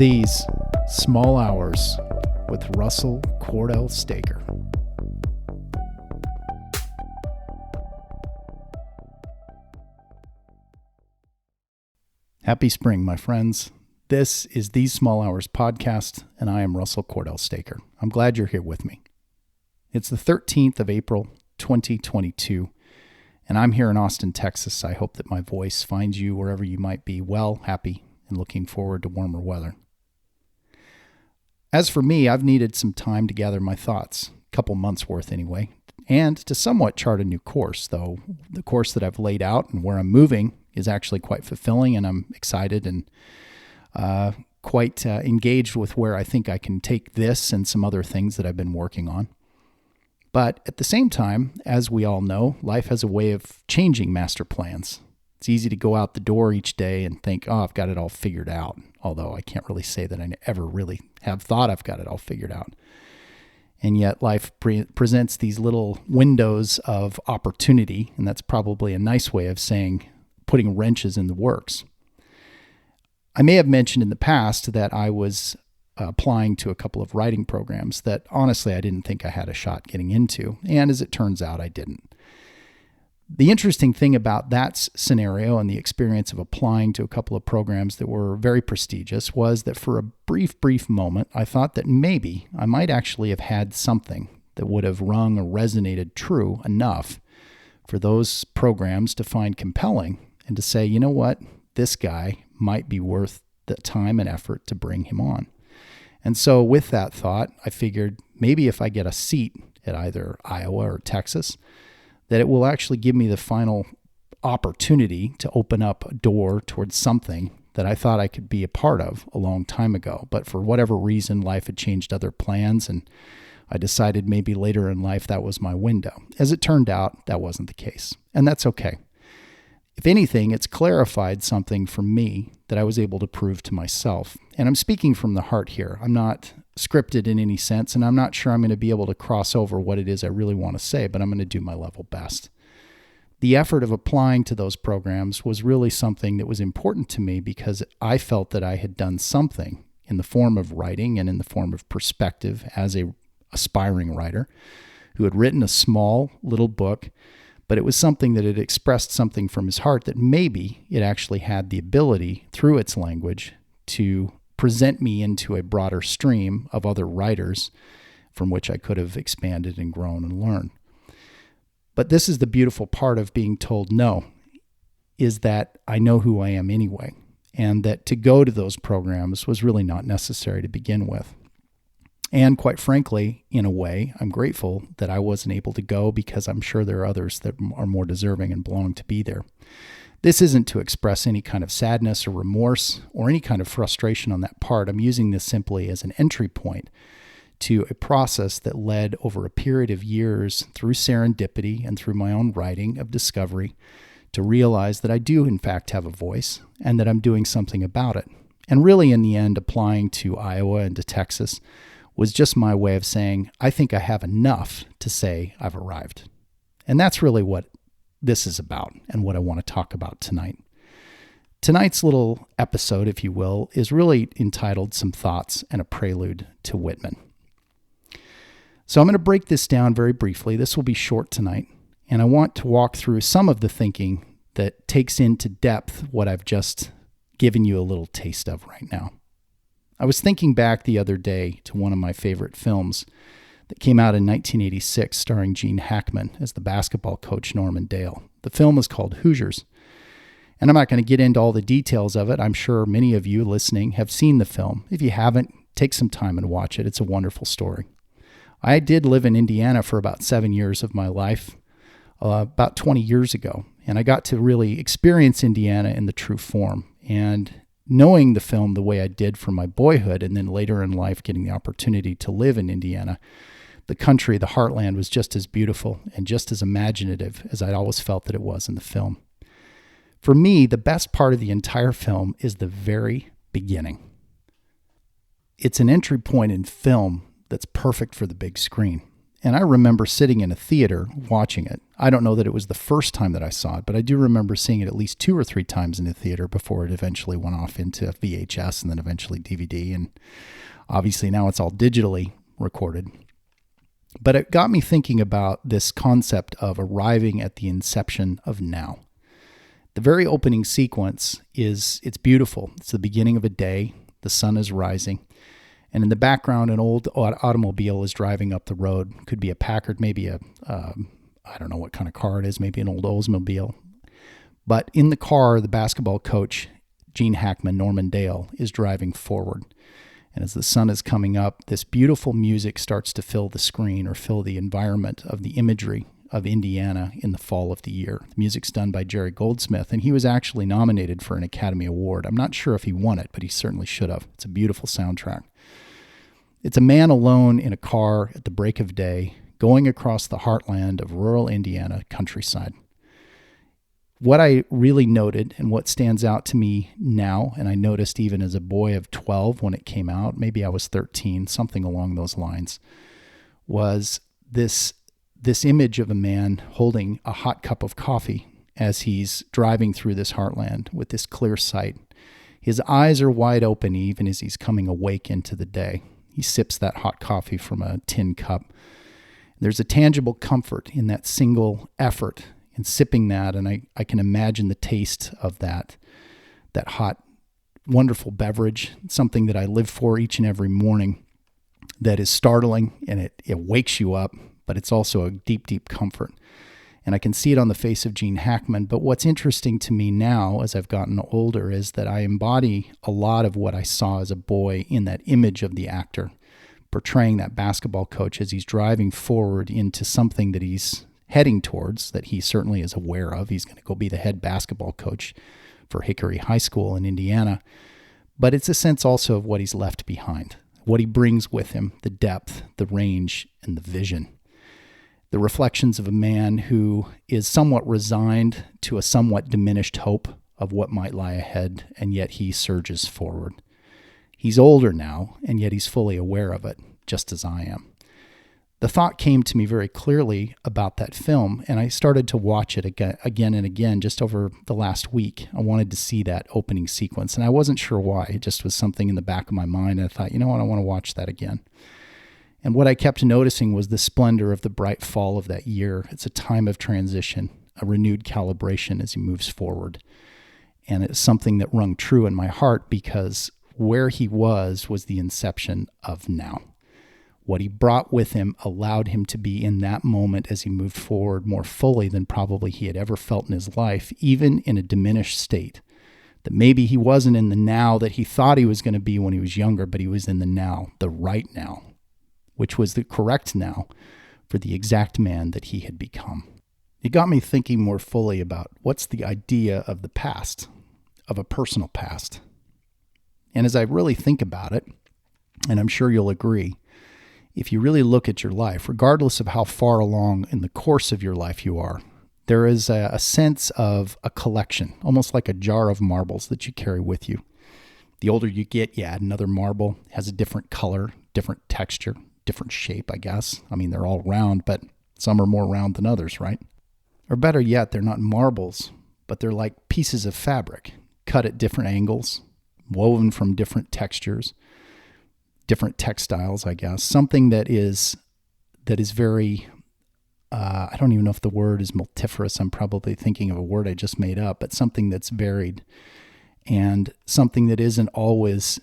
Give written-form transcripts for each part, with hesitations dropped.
These Small Hours with Russell Cordell Staker. Happy spring, my friends. This is These Small Hours podcast, and I am Russell Cordell Staker. I'm glad you're here with me. It's the 13th of April, 2022, and I'm here in Austin, Texas. I hope that my voice finds you wherever you might be well, happy, and looking forward to warmer weather. As for me, I've needed some time to gather my thoughts, a couple months worth anyway, and to somewhat chart a new course, though the course that I've laid out and where I'm moving is actually quite fulfilling, and I'm excited and quite engaged with where I think I can take this and some other things that I've been working on. But at the same time, as we all know, life has a way of changing master plans. It's easy to go out the door each day and think, oh, I've got it all figured out, although I can't really say that I ever really have thought I've got it all figured out. And yet life presents these little windows of opportunity, and that's probably a nice way of saying putting wrenches in the works. I may have mentioned in the past that I was applying to a couple of writing programs that honestly I didn't think I had a shot getting into, and as it turns out, I didn't. The interesting thing about that scenario and the experience of applying to a couple of programs that were very prestigious was that for a brief moment, I thought that maybe I might actually have had something that would have rung or resonated true enough for those programs to find compelling and to say, you know what, this guy might be worth the time and effort to bring him on. And so with that thought, I figured maybe if I get a seat at either Iowa or Texas, that it will actually give me the final opportunity to open up a door towards something that I thought I could be a part of a long time ago. But for whatever reason, life had changed other plans, and I decided maybe later in life that was my window. As it turned out, that wasn't the case, and that's okay. If anything, it's clarified something for me that I was able to prove to myself. And I'm speaking from the heart here. I'm not scripted in any sense, and I'm not sure I'm going to be able to cross over what it is I really want to say, but I'm going to do my level best. The effort of applying to those programs was really something that was important to me because I felt that I had done something in the form of writing and in the form of perspective as a aspiring writer who had written a small little book, but it was something that had expressed something from his heart that maybe it actually had the ability through its language to present me into a broader stream of other writers from which I could have expanded and grown and learned. But this is the beautiful part of being told no, is that I know who I am anyway, and that to go to those programs was really not necessary to begin with. And quite frankly, in a way, I'm grateful that I wasn't able to go because I'm sure there are others that are more deserving and belong to be there. This isn't to express any kind of sadness or remorse or any kind of frustration on that part. I'm using this simply as an entry point to a process that led over a period of years through serendipity and through my own writing of discovery to realize that I do in fact have a voice and that I'm doing something about it. And really in the end, applying to Iowa and to Texas was just my way of saying, I think I have enough to say I've arrived. And that's really what this is about and what I want to talk about tonight. Tonight's little episode, if you will, is really entitled Some Thoughts and a Prelude to Whitman. So I'm going to break this down very briefly. This will be short tonight, and I want to walk through some of the thinking that takes into depth what I've just given you a little taste of right now. I was thinking back the other day to one of my favorite films that came out in 1986 starring Gene Hackman as the basketball coach Norman Dale. The film is called Hoosiers. And I'm not going to get into all the details of it. I'm sure many of you listening have seen the film. If you haven't, take some time and watch it. It's a wonderful story. I did live in Indiana for about 7 years of my life, about 20 years ago. And I got to really experience Indiana in the true form. And knowing the film the way I did from my boyhood and then later in life getting the opportunity to live in Indiana, the country, the heartland was just as beautiful and just as imaginative as I'd always felt that it was in the film. For me, the best part of the entire film is the very beginning. It's an entry point in film that's perfect for the big screen. And I remember sitting in a theater watching it. I don't know that it was the first time that I saw it, but I do remember seeing it at least 2 or 3 times in the theater before it eventually went off into VHS and then eventually DVD. And obviously now it's all digitally recorded. But it got me thinking about this concept of arriving at the inception of now. The very opening sequence it's beautiful. It's the beginning of a day. The sun is rising. And in the background, an old automobile is driving up the road. Could be a Packard, maybe I don't know what kind of car it is, maybe an old Oldsmobile. But in the car, the basketball coach, Gene Hackman, Norman Dale, is driving forward. And as the sun is coming up, this beautiful music starts to fill the screen or fill the environment of the imagery of Indiana in the fall of the year. The music's done by Jerry Goldsmith, and he was actually nominated for an Academy Award. I'm not sure if he won it, but he certainly should have. It's a beautiful soundtrack. It's a man alone in a car at the break of day, going across the heartland of rural Indiana countryside. What I really noted and what stands out to me now, and I noticed even as a boy of 12 when it came out, maybe I was 13, something along those lines, was this image of a man holding a hot cup of coffee as he's driving through this heartland with this clear sight. His eyes are wide open even as he's coming awake into the day. He sips that hot coffee from a tin cup. There's a tangible comfort in that single effort in sipping that, and I can imagine the taste of that hot, wonderful beverage, something that I live for each and every morning that is startling, and it wakes you up, but it's also a deep, deep comfort. And I can see it on the face of Gene Hackman. But what's interesting to me now as I've gotten older is that I embody a lot of what I saw as a boy in that image of the actor, portraying that basketball coach as he's driving forward into something that he's heading towards, that he certainly is aware of. He's going to go be the head basketball coach for Hickory High School in Indiana. But it's a sense also of what he's left behind, what he brings with him, the depth, the range, and the vision. The reflections of a man who is somewhat resigned to a somewhat diminished hope of what might lie ahead, and yet he surges forward. He's older now, and yet he's fully aware of it, just as I am. The thought came to me very clearly about that film, and I started to watch it again and again just over the last week. I wanted to see that opening sequence, and I wasn't sure why. It just was something in the back of my mind, and I thought, you know what, I want to watch that again. And what I kept noticing was the splendor of the bright fall of that year. It's a time of transition, a renewed calibration as he moves forward. And it's something that rung true in my heart because where he was the inception of now. What he brought with him allowed him to be in that moment as he moved forward more fully than probably he had ever felt in his life, even in a diminished state. That maybe he wasn't in the now that he thought he was going to be when he was younger, but he was in the now, the right now, which was the correct now for the exact man that he had become. It got me thinking more fully about what's the idea of the past, of a personal past. And as I really think about it, and I'm sure you'll agree, if you really look at your life, regardless of how far along in the course of your life you are, there is a sense of a collection, almost like a jar of marbles that you carry with you. The older you get, you add another marble, it has a different color, different texture, different shape, I guess. I mean, they're all round, but some are more round than others, right? Or better yet, they're not marbles, but they're like pieces of fabric, cut at different angles, woven from different textures, different textiles, I guess. Something that is very, I don't even know if the word is multifarious. I'm probably thinking of a word I just made up, but something that's varied and something that isn't always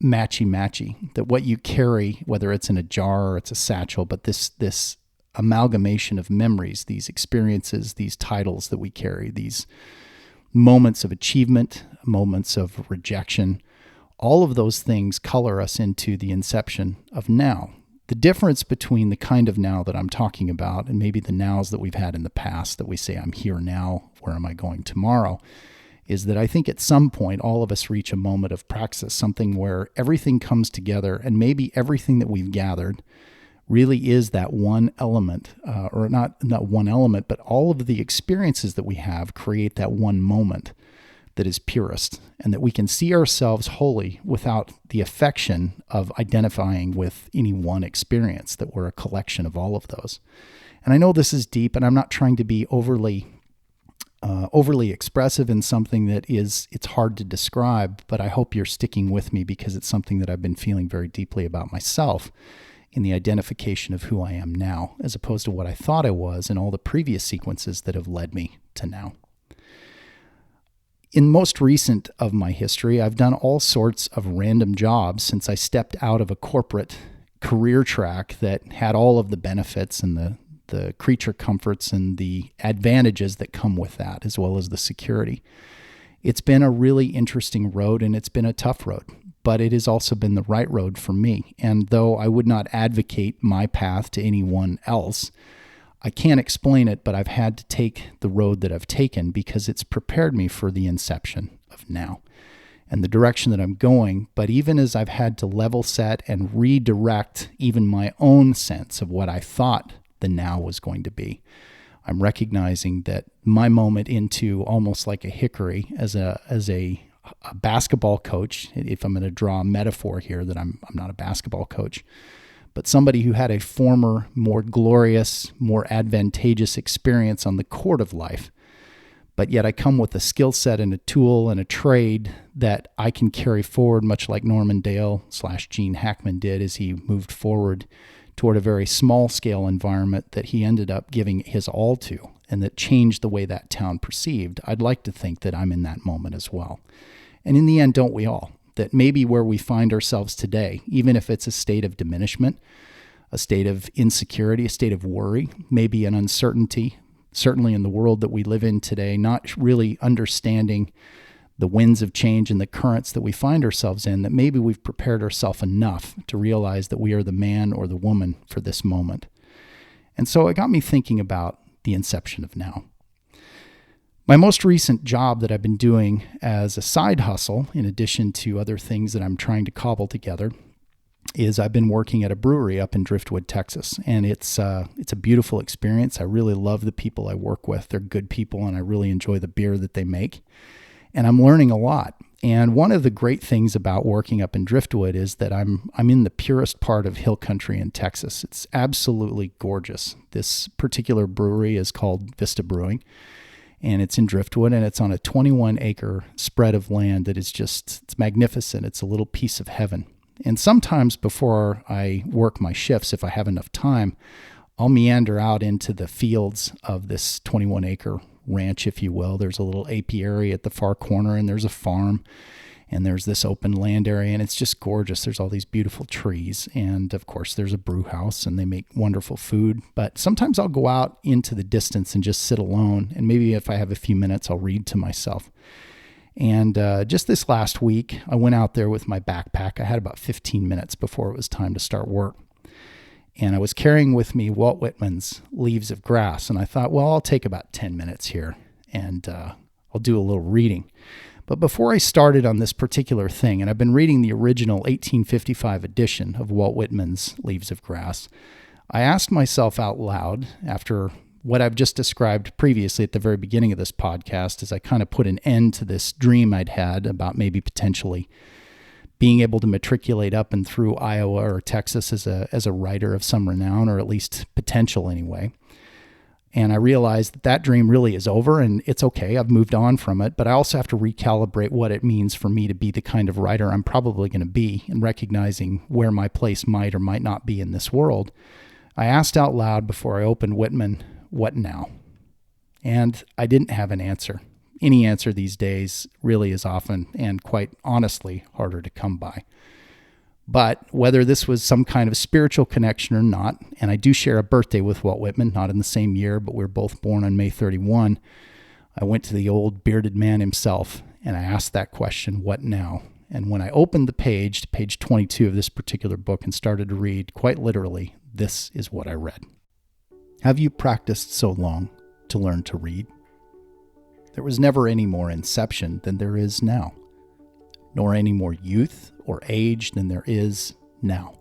matchy-matchy, that what you carry, whether it's in a jar or it's a satchel, but this amalgamation of memories, these experiences, these titles that we carry, these moments of achievement, moments of rejection, all of those things color us into the inception of now. The difference between the kind of now that I'm talking about and maybe the nows that we've had in the past that we say, I'm here now, where am I going tomorrow, is that I think at some point all of us reach a moment of praxis, something where everything comes together and maybe everything that we've gathered really is that one element, or not one element, but all of the experiences that we have create that one moment. that is purest, and that we can see ourselves wholly without the affection of identifying with any one experience, that we're a collection of all of those. And I know this is deep, and I'm not trying to be overly expressive in something that it's hard to describe, but I hope you're sticking with me because it's something that I've been feeling very deeply about myself in the identification of who I am now, as opposed to what I thought I was in all the previous sequences that have led me to now. In most recent of my history, I've done all sorts of random jobs since I stepped out of a corporate career track that had all of the benefits and the creature comforts and the advantages that come with that, as well as the security. It's been a really interesting road, and it's been a tough road, but it has also been the right road for me. And though I would not advocate my path to anyone else, I can't explain it, but I've had to take the road that I've taken because it's prepared me for the inception of now and the direction that I'm going. But even as I've had to level set and redirect even my own sense of what I thought the now was going to be, I'm recognizing that my moment into almost like a hickory as a basketball coach, if I'm going to draw a metaphor here, that I'm not a basketball coach, but somebody who had a former, more glorious, more advantageous experience on the court of life. But yet I come with a skill set and a tool and a trade that I can carry forward, much like Norman Dale / Gene Hackman did as he moved forward toward a very small scale environment that he ended up giving his all to, and that changed the way that town perceived. I'd like to think that I'm in that moment as well. And in the end, don't we all? That maybe where we find ourselves today, even if it's a state of diminishment, a state of insecurity, a state of worry, maybe an uncertainty, certainly in the world that we live in today, not really understanding the winds of change and the currents that we find ourselves in, that maybe we've prepared ourselves enough to realize that we are the man or the woman for this moment. And so it got me thinking about the inception of now. My most recent job that I've been doing as a side hustle, in addition to other things that I'm trying to cobble together, is I've been working at a brewery up in Driftwood, Texas. And it's a beautiful experience. I really love the people I work with. They're good people, and I really enjoy the beer that they make. And I'm learning a lot. And one of the great things about working up in Driftwood is that I'm in the purest part of hill country in Texas. It's absolutely gorgeous. This particular brewery is called Vista Brewing, and it's in Driftwood, and it's on a 21-acre spread of land that is it's magnificent. It's a little piece of heaven. And sometimes before I work my shifts, if I have enough time, I'll meander out into the fields of this 21-acre ranch, if you will. There's a little apiary at the far corner, and there's a farm, and there's this open land area, and it's just gorgeous. There's all these beautiful trees, and of course there's a brew house, and they make wonderful food. But sometimes I'll go out into the distance and just sit alone, and maybe if I have a few minutes, I'll read to myself. And just this last week, I went out there with my backpack. I had about 15 minutes before it was time to start work. And I was carrying with me Walt Whitman's Leaves of Grass. And I thought, well, I'll take about 10 minutes here and I'll do a little reading. But before I started on this particular thing, and I've been reading the original 1855 edition of Walt Whitman's Leaves of Grass, I asked myself out loud, after what I've just described previously at the very beginning of this podcast, as I kind of put an end to this dream I'd had about maybe potentially being able to matriculate up and through Iowa or Texas as a writer of some renown, or at least potential anyway. And I realized that dream really is over, and it's okay. I've moved on from it, but I also have to recalibrate what it means for me to be the kind of writer I'm probably going to be, and recognizing where my place might or might not be in this world. I asked out loud before I opened Whitman, what now? And I didn't have an answer. Any answer these days really is often, and quite honestly, harder to come by. But whether this was some kind of spiritual connection or not, and I do share a birthday with Walt Whitman, not in the same year, but we're both born on May 31, I went to the old bearded man himself, and I asked that question, what now? And when I opened the page, to page 22 of this particular book, and started to read, quite literally, this is what I read. Have you practiced so long to learn to read? There was never any more inception than there is now, nor any more youth or age than there is now,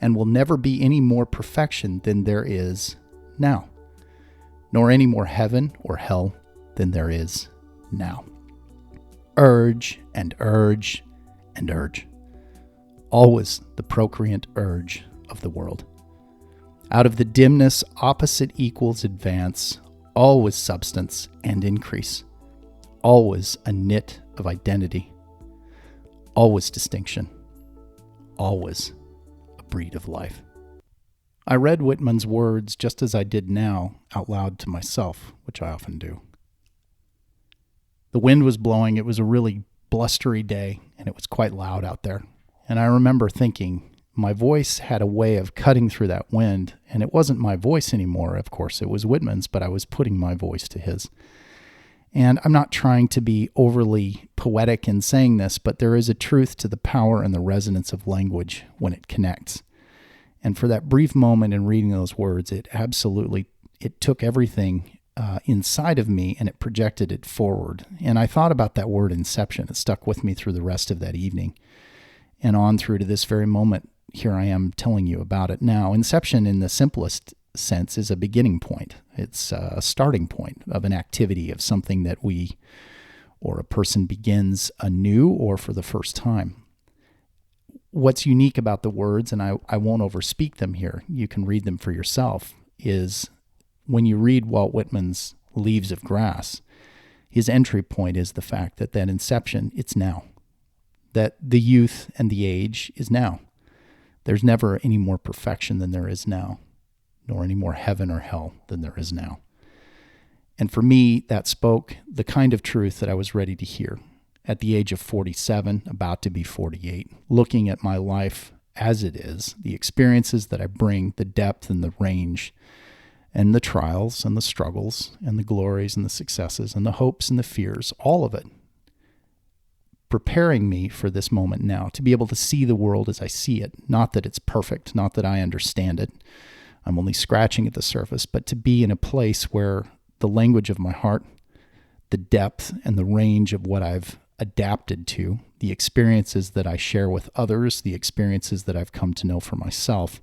and will never be any more perfection than there is now, nor any more heaven or hell than there is now. urge and urge and urge. Always the procreant urge of the world. Out of the dimness, opposite equals advance, always substance and increase. Always a knit of identity. Always distinction. Always a breed of life. I read Whitman's words just as I did now out loud to myself, which I often do. The wind was blowing. It was a really blustery day, and it was quite loud out there. And I remember thinking, my voice had a way of cutting through that wind, and it wasn't my voice anymore. Of course, it was Whitman's, but I was putting my voice to his. And I'm not trying to be overly poetic in saying this, but there is a truth to the power and the resonance of language when it connects. And for that brief moment in reading those words, it took everything inside of me and it projected it forward. And I thought about that word inception. It stuck with me through the rest of that evening and on through to this very moment. Here I am telling you about it now. Inception in the simplest sense is a beginning point. It's a starting point of an activity, of something that we or a person begins anew or for the first time. What's unique about the words, and I won't overspeak them here, you can read them for yourself, is when you read Walt Whitman's Leaves of Grass, his entry point is the fact that inception, it's now. That the youth and the age is now. There's never any more perfection than there is now, nor any more heaven or hell than there is now. And for me, that spoke the kind of truth that I was ready to hear. At the age of 47, about to be 48, looking at my life as it is, the experiences that I bring, the depth and the range, and the trials and the struggles and the glories and the successes and the hopes and the fears, all of it, preparing me for this moment now, to be able to see the world as I see it. Not that it's perfect, not that I understand it. I'm only scratching at the surface, but to be in a place where the language of my heart, the depth and the range of what I've adapted to, the experiences that I share with others, the experiences that I've come to know for myself,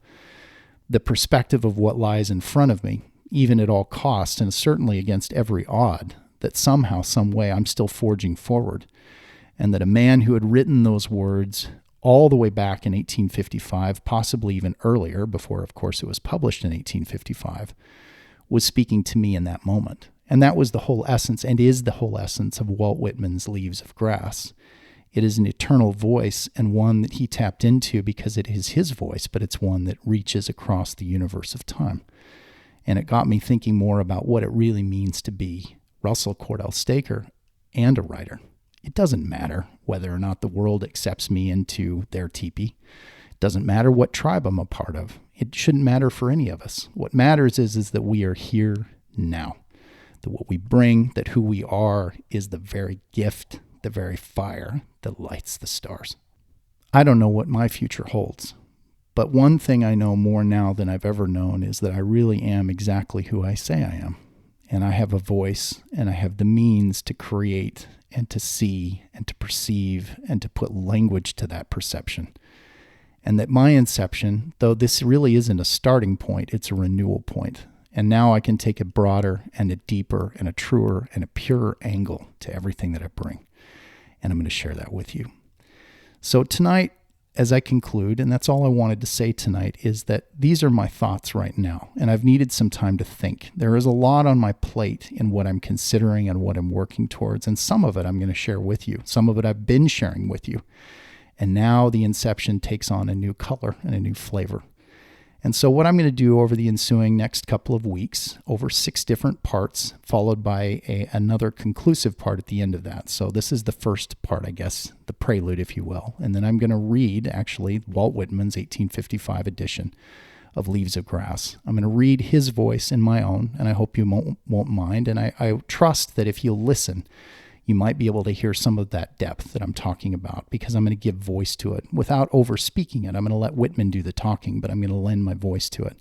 the perspective of what lies in front of me, even at all cost, and certainly against every odd, that somehow, some way, I'm still forging forward. And that a man who had written those words all the way back in 1855, possibly even earlier, before, of course, it was published in 1855, was speaking to me in that moment. And that was the whole essence, and is the whole essence, of Walt Whitman's Leaves of Grass. It is an eternal voice, and one that he tapped into because it is his voice, but it's one that reaches across the universe of time. And it got me thinking more about what it really means to be Russell Cordell Staker and a writer. It doesn't matter whether or not the world accepts me into their teepee. It doesn't matter what tribe I'm a part of. It shouldn't matter for any of us. What matters is that we are here now. That what we bring, that who we are, is the very gift, the very fire that lights the stars. I don't know what my future holds, but one thing I know more now than I've ever known is that I really am exactly who I say I am. And I have a voice, and I have the means to create and to see and to perceive and to put language to that perception. And that my inception, though this really isn't a starting point, it's a renewal point. And now I can take a broader and a deeper and a truer and a purer angle to everything that I bring. And I'm going to share that with you. So tonight, as I conclude, and that's all I wanted to say tonight, is that these are my thoughts right now. And I've needed some time to think. There is a lot on my plate in what I'm considering and what I'm working towards. And some of it I'm going to share with you. Some of it I've been sharing with you. And now the inception takes on a new color and a new flavor. And so what I'm going to do over the ensuing next couple of weeks, over 6 different parts, followed by another conclusive part at the end of that. So this is the first part, I guess, the prelude, if you will. And then I'm going to read, actually, Walt Whitman's 1855 edition of Leaves of Grass. I'm going to read his voice in my own, and I hope you won't mind. And I trust that if you'll listen, you might be able to hear some of that depth that I'm talking about, because I'm going to give voice to it without over speaking it. I'm going to let Whitman do the talking, but I'm going to lend my voice to it.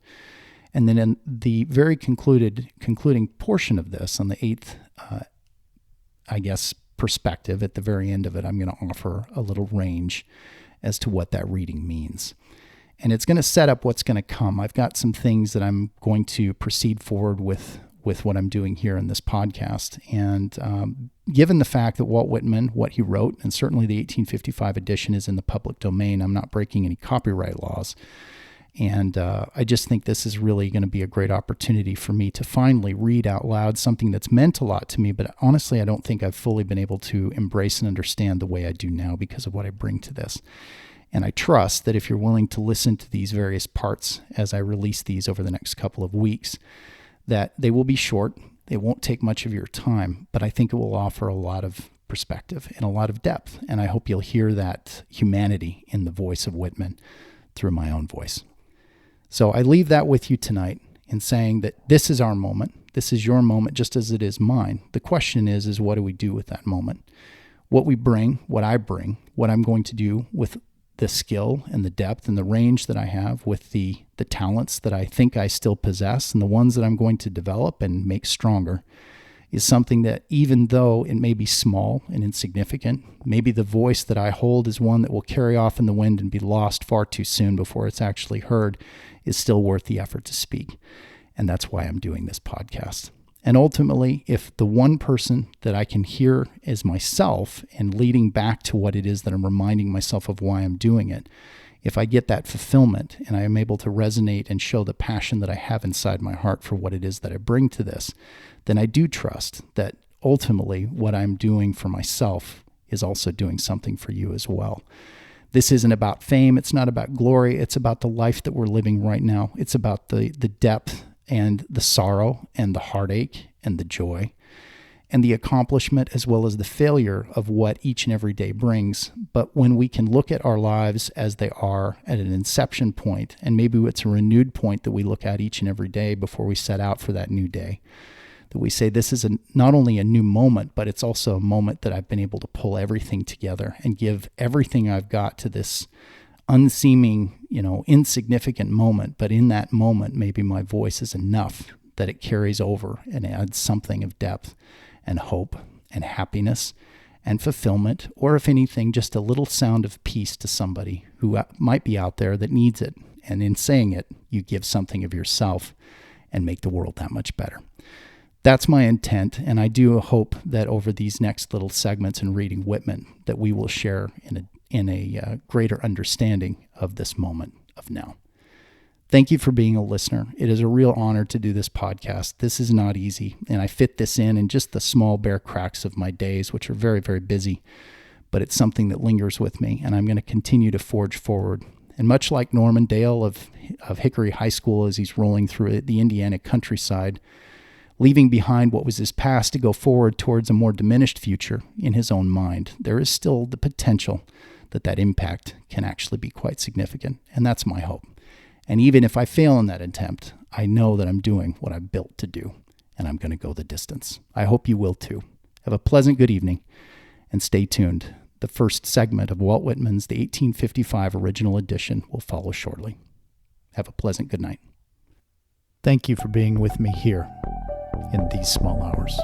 And then in the very concluding portion of this, on the 8th, perspective, at the very end of it, I'm going to offer a little range as to what that reading means. And it's going to set up what's going to come. I've got some things that I'm going to proceed forward with with what I'm doing here in this podcast. And given the fact that Walt Whitman, what he wrote, and certainly the 1855 edition is in the public domain, I'm not breaking any copyright laws. And I just think this is really going to be a great opportunity for me to finally read out loud something that's meant a lot to me, but honestly, I don't think I've fully been able to embrace and understand the way I do now because of what I bring to this. And I trust that if you're willing to listen to these various parts as I release these over the next couple of weeks, that they will be short, they won't take much of your time, but I think it will offer a lot of perspective and a lot of depth. And I hope you'll hear that humanity in the voice of Whitman through my own voice. So I leave that with you tonight in saying that this is our moment. This is your moment just as it is mine. The question is what do we do with that moment? What we bring, what I bring, what I'm going to do with the skill and the depth and the range that I have, with the talents that I think I still possess and the ones that I'm going to develop and make stronger, is something that, even though it may be small and insignificant, maybe the voice that I hold is one that will carry off in the wind and be lost far too soon before it's actually heard, is still worth the effort to speak. And that's why I'm doing this podcast. And ultimately, if the one person that I can hear is myself and leading back to what it is that I'm reminding myself of why I'm doing it, if I get that fulfillment and I am able to resonate and show the passion that I have inside my heart for what it is that I bring to this, then I do trust that ultimately what I'm doing for myself is also doing something for you as well. This isn't about fame. It's not about glory. It's about the life that we're living right now. It's about the depth and the sorrow and the heartache and the joy and the accomplishment as well as the failure of what each and every day brings. But when we can look at our lives as they are at an inception point, and maybe it's a renewed point that we look at each and every day before we set out for that new day, that we say this is not only a new moment, but it's also a moment that I've been able to pull everything together and give everything I've got to this unseeming, insignificant moment. But in that moment, maybe my voice is enough that it carries over and adds something of depth and hope and happiness and fulfillment, or if anything, just a little sound of peace to somebody who might be out there that needs it. And in saying it, you give something of yourself and make the world that much better. That's my intent, and I do hope that over these next little segments in reading Whitman, that we will share in a greater understanding of this moment of now. Thank you for being a listener. It is a real honor to do this podcast. This is not easy, and I fit this in just the small bare cracks of my days, which are very, very busy, but it's something that lingers with me, and I'm going to continue to forge forward. And much like Norman Dale of Hickory High School as he's rolling through the Indiana countryside, leaving behind what was his past to go forward towards a more diminished future in his own mind, there is still the potential that impact can actually be quite significant. And that's my hope. And even if I fail in that attempt, I know that I'm doing what I'm built to do, and I'm going to go the distance. I hope you will too. Have a pleasant good evening, and stay tuned. The first segment of Walt Whitman's The 1855 Original Edition will follow shortly. Have a pleasant good night. Thank you for being with me here in these small hours.